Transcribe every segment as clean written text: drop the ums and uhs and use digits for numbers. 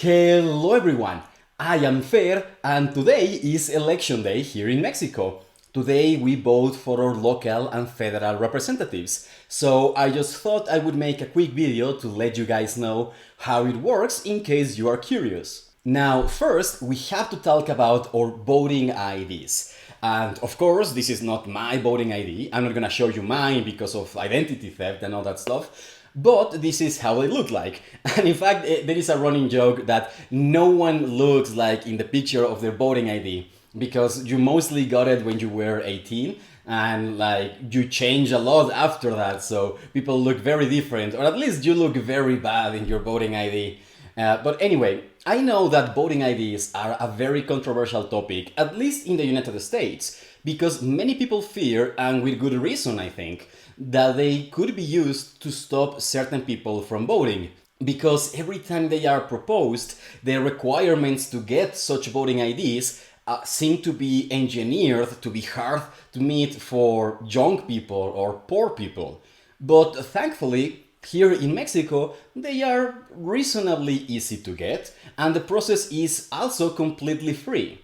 Hello everyone, I am Fer and today is election day here in Mexico. Today we vote for our local and federal representatives, so I just thought I would make a quick video to let you guys know how it works in case you are curious. Now first we have to talk about our voting IDs. And of course, this is not my voting ID. I'm not gonna show you mine because of identity theft and all that stuff. But this is how they look like. And in fact, there is a running joke that no one looks like in the picture of their voting ID because you mostly got it when you were 18 and like you change a lot after that. So people look very different, or at least you look very bad in your voting ID. But anyway, I know that voting IDs are a very controversial topic, at least in the United States, because many people fear, and with good reason I think, that they could be used to stop certain people from voting. Because every time they are proposed, the requirements to get such voting IDs seem to be engineered to be hard to meet for young people or poor people. But thankfully, here in Mexico, they are reasonably easy to get, and the process is also completely free.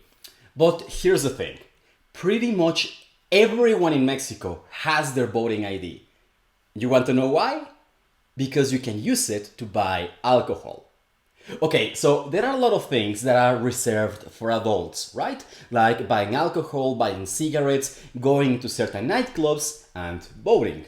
But here's the thing, pretty much everyone in Mexico has their voting ID. You want to know why? Because you can use it to buy alcohol. Okay, so there are a lot of things that are reserved for adults, right? Like buying alcohol, buying cigarettes, going to certain nightclubs, and voting.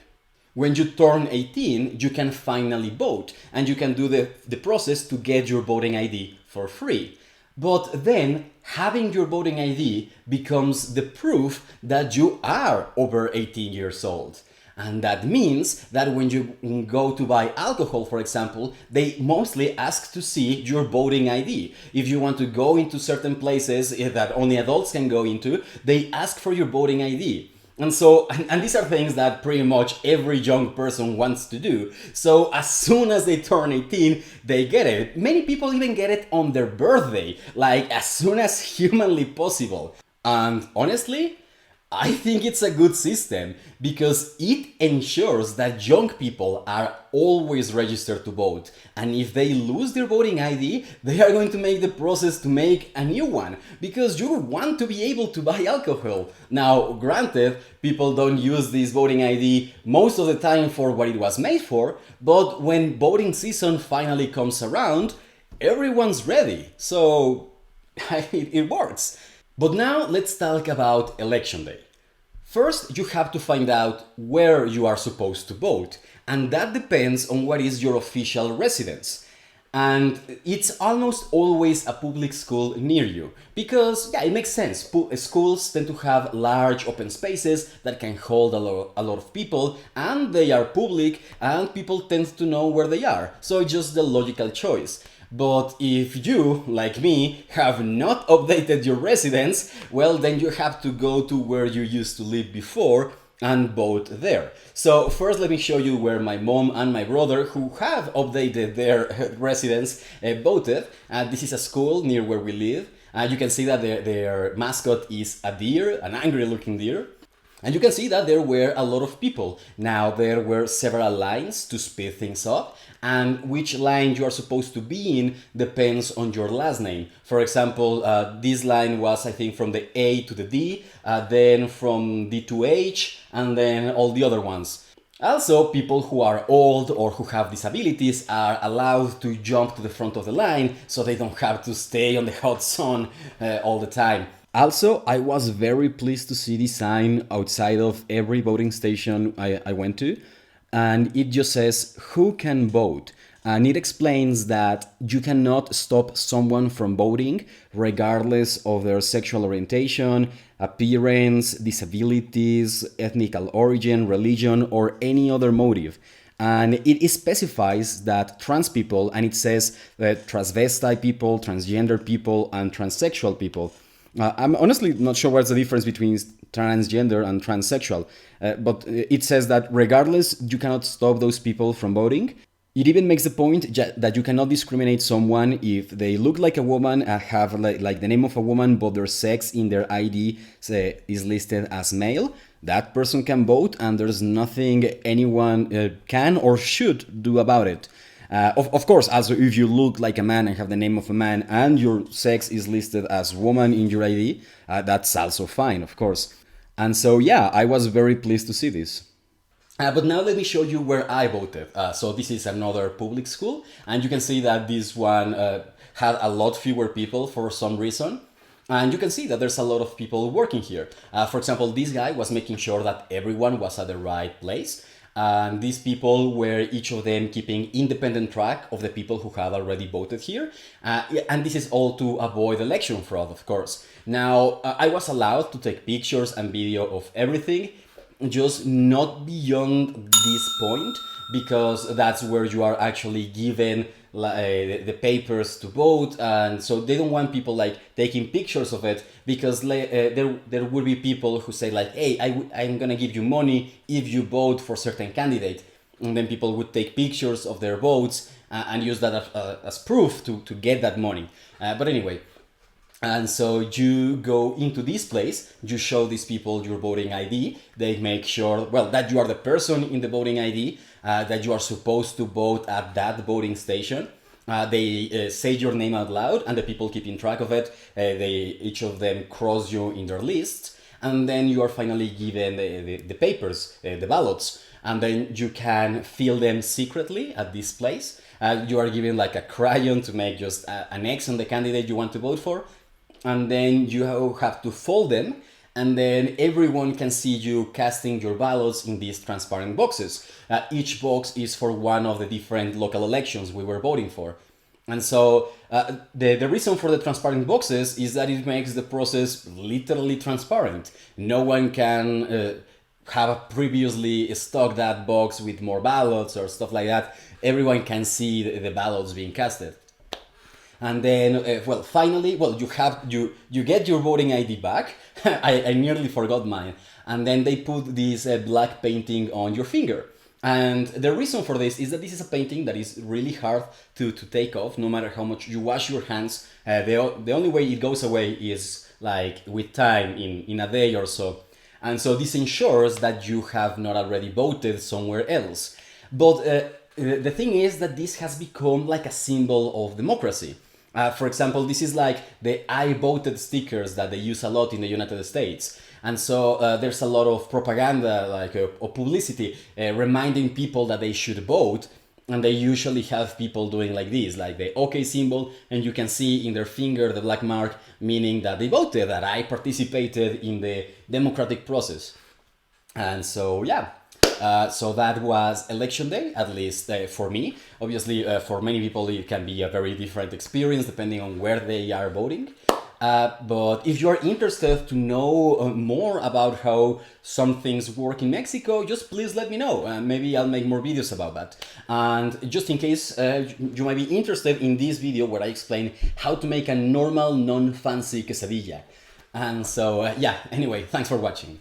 When you turn 18, you can finally vote, and you can do the process to get your voting ID for free. But then, having your voting ID becomes the proof that you are over 18 years old. And that means that when you go to buy alcohol, for example, they mostly ask to see your voting ID. If you want to go into certain places that only adults can go into, they ask for your voting ID. And these are things that pretty much every young person wants to do. So as soon as they turn 18, they get it. Many people even get it on their birthday, like as soon as humanly possible. And honestly, I think it's a good system because it ensures that young people are always registered to vote. And if they lose their voting ID, they are going to make the process to make a new one because you want to be able to buy alcohol. Now, granted, people don't use this voting ID most of the time for what it was made for, but when voting season finally comes around, everyone's ready. So it works. But now let's talk about election day. First, you have to find out where you are supposed to vote, and that depends on what is your official residence. And it's almost always a public school near you, because yeah, it makes sense. Schools tend to have large open spaces that can hold a lot of people, and they are public, and people tend to know where they are. So it's just the logical choice. But if you, like me, have not updated your residence, well, then you have to go to where you used to live before and vote there. So first let me show you where my mom and my brother, who have updated their residence, voted. This is a school near where we live. You can see that their mascot is a deer, an angry looking deer. And you can see that there were a lot of people. Now, there were several lines to speed things up, and which line you are supposed to be in depends on your last name. For example, this line was, I think, from the A to the D, then from D to H, and then all the other ones. Also, people who are old or who have disabilities are allowed to jump to the front of the line so they don't have to stay on the hot sun all the time. Also, I was very pleased to see this sign outside of every voting station I went to, and it just says, "Who can vote?" And it explains that you cannot stop someone from voting regardless of their sexual orientation, appearance, disabilities, ethnic origin, religion, or any other motive. And it specifies that trans people, and it says that transvestite people, transgender people, and transsexual people. I'm honestly not sure what's the difference between transgender and transsexual, but it says that regardless, you cannot stop those people from voting. It even makes the point that you cannot discriminate someone if they look like a woman, have like the name of a woman, but their sex in their ID is listed as male. That person can vote, and there's nothing anyone can or should do about it. Of course, also if you look like a man and have the name of a man and your sex is listed as woman in your ID, that's also fine, of course. And so, yeah, I was very pleased to see this. But now let me show you where I voted. So this is another public school, and you can see that this one had a lot fewer people for some reason. And you can see that there's a lot of people working here. For example, this guy was making sure that everyone was at the right place. And these people were each of them keeping independent track of the people who had already voted here. And this is all to avoid election fraud, of course. Now, I was allowed to take pictures and video of everything, just not beyond this point, because that's where you are actually given the papers to vote, and so they don't want people like taking pictures of it, because there will be people who say like, hey, I'm gonna give you money if you vote for certain candidate, and then people would take pictures of their votes and use that as proof to get that money. But anyway, and so you go into this place, you show these people your voting ID, they make sure, well, that you are the person in the voting ID, that you are supposed to vote at that voting station. They say your name out loud, and the people keeping track of it, each of them cross you in their lists, and then you are finally given the papers, the ballots, and then you can fill them secretly at this place. You are given like a crayon to make just an X on the candidate you want to vote for, and then you have to fold them, and then everyone can see you casting your ballots in these transparent boxes. Each box is for one of the different local elections we were voting for. And so the reason for the transparent boxes is that it makes the process literally transparent. No one can have previously stocked that box with more ballots or stuff like that. Everyone can see the ballots being casted. And then, well, finally, well, you get your voting ID back. I nearly forgot mine. And then they put this black painting on your finger. And the reason for this is that this is a painting that is really hard to take off, no matter how much you wash your hands. The only way it goes away is like with time, in a day or so. And so this ensures that you have not already voted somewhere else. But the thing is that this has become like a symbol of democracy. For example, this is like the I voted stickers that they use a lot in the United States. And so there's a lot of propaganda, like or publicity, reminding people that they should vote. And they usually have people doing like this, like the OK symbol, and you can see in their finger the black mark, meaning that they voted, that I participated in the democratic process. And so, yeah. So that was election day, at least for me. Obviously, for many people, it can be a very different experience depending on where they are voting. But if you are interested to know more about how some things work in Mexico, just please let me know. Maybe I'll make more videos about that. And just in case you might be interested in this video where I explain how to make a normal, non-fancy quesadilla. And so, yeah, anyway, thanks for watching.